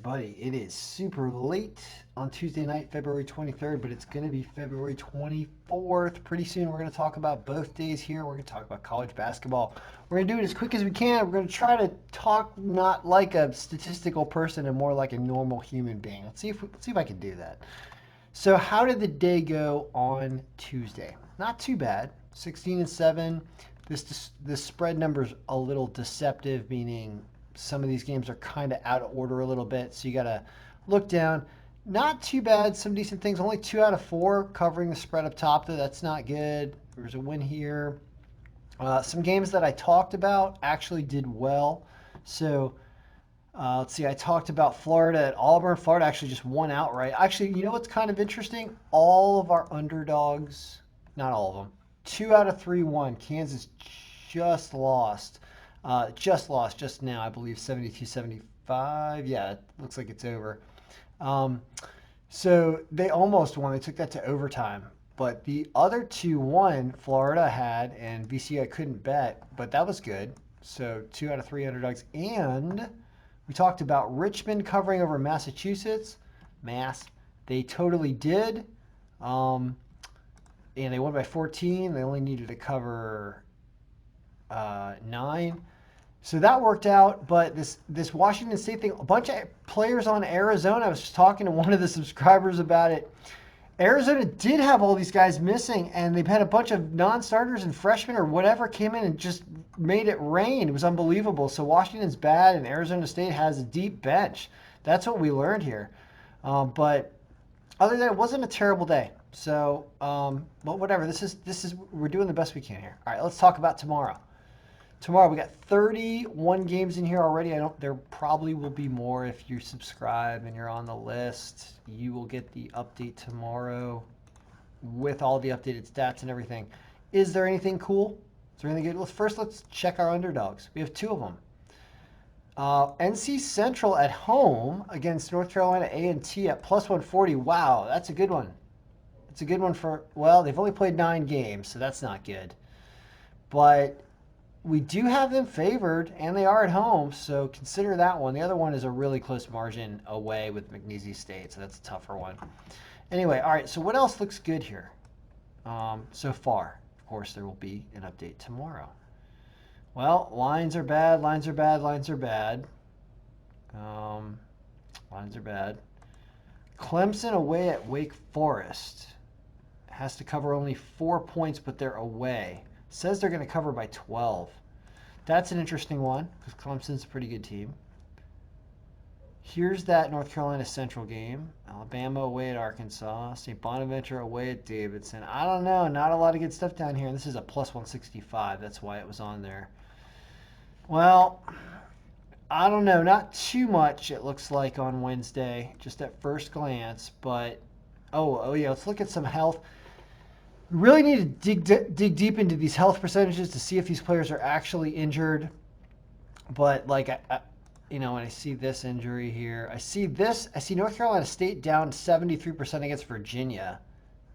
everybody. It is super late on Tuesday night, February 23rd, but it's going to be February 24th. Pretty soon, we're going to talk about both days here. We're going to talk about college basketball. We're going to do it as quick as we can. We're going to try to talk not like a statistical person and more like a normal human being. Let's see if I can do that. So, how did the day go on Tuesday? Not too bad. 16-7. This spread number's a little deceptive, meaning some of these games are kind of out of order a little bit, so you got to look down. Not too bad. Some decent things. Only 2 out of 4 covering the spread up top, though. That's not good. There's a win here. Some games that I talked about actually did well. So let's see. I talked about Florida at Auburn. Florida actually just won outright. Actually, you know what's kind of interesting? All of our underdogs, not all of them, 2 out of 3 won. Kansas just lost. Just now, I believe 72-75. Yeah, it looks like it's over. So they almost won. They took that to overtime. But the other 2 won. Florida had, and VCU I couldn't bet, but that was good. So 2 out of 3 underdogs. And we talked about Richmond covering over Massachusetts. They totally did. And they won by 14. They only needed to cover 9. So that worked out, but this Washington State thing, a bunch of players on Arizona, I was just talking to one of the subscribers about it. Arizona did have all these guys missing, and they've had a bunch of non-starters and freshmen or whatever came in and just made it rain. It was unbelievable. So Washington's bad, and Arizona State has a deep bench. That's what we learned here. But other than that, it wasn't a terrible day. So, but whatever. We're doing the best we can here. All right, let's talk about tomorrow. Tomorrow we got 31 games in here already. There probably will be more if you subscribe and you're on the list. You will get the update tomorrow with all the updated stats and everything. Is there anything cool? Is there anything good? Let's check our underdogs. We have 2 of them. NC Central at home against North Carolina A&T at plus 140. Wow, that's a good one. It's a good one they've only played 9 games, so that's not good. But we do have them favored, and they are at home, so consider that one. The other one is a really close margin away with McNeese State, so that's a tougher one. Anyway, all right, so what else looks good here so far? Of course, there will be an update tomorrow. Well, lines are bad. Lines are bad. Clemson away at Wake Forest. Has to cover only 4 points, but they're away. Says they're going to cover by 12. That's an interesting one because Clemson's a pretty good team. Here's that North Carolina Central game. Alabama away at Arkansas. St. Bonaventure away at Davidson. I don't know. Not a lot of good stuff down here. This is a plus 165. That's why it was on there. Well, I don't know. Not too much, it looks like, on Wednesday, just at first glance. But, oh yeah, let's look at some health. We really need to dig deep into these health percentages to see if these players are actually injured. But like when I see this injury here, I see North Carolina State down 73% against Virginia,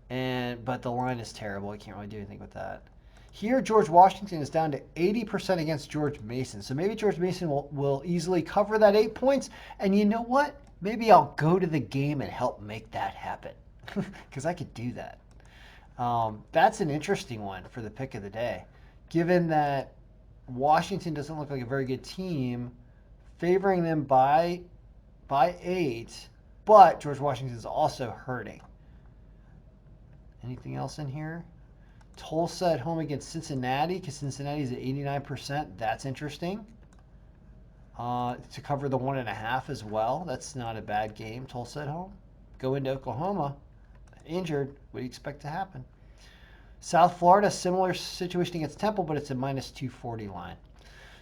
but the line is terrible. I can't really do anything with that. Here, George Washington is down to 80% against George Mason. So maybe George Mason will easily cover that 8 points. And you know what? Maybe I'll go to the game and help make that happen because I could do that. That's an interesting one for the pick of the day. Given that Washington doesn't look like a very good team, favoring them by 8, but George Washington is also hurting. Anything else in here? Tulsa at home against Cincinnati because Cincinnati's at 89%. That's interesting. To cover the 1.5 as well. That's not a bad game. Tulsa at home. Go into Oklahoma. Injured. What do you expect to happen? South Florida, similar situation against Temple, but it's a minus 240 line.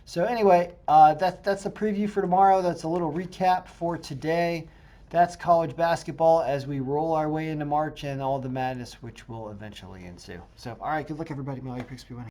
So anyway, that's the preview for tomorrow. That's a little recap for today. That's college basketball as we roll our way into March and all the madness which will eventually ensue. So, all right, good luck, everybody. May all your picks be winning.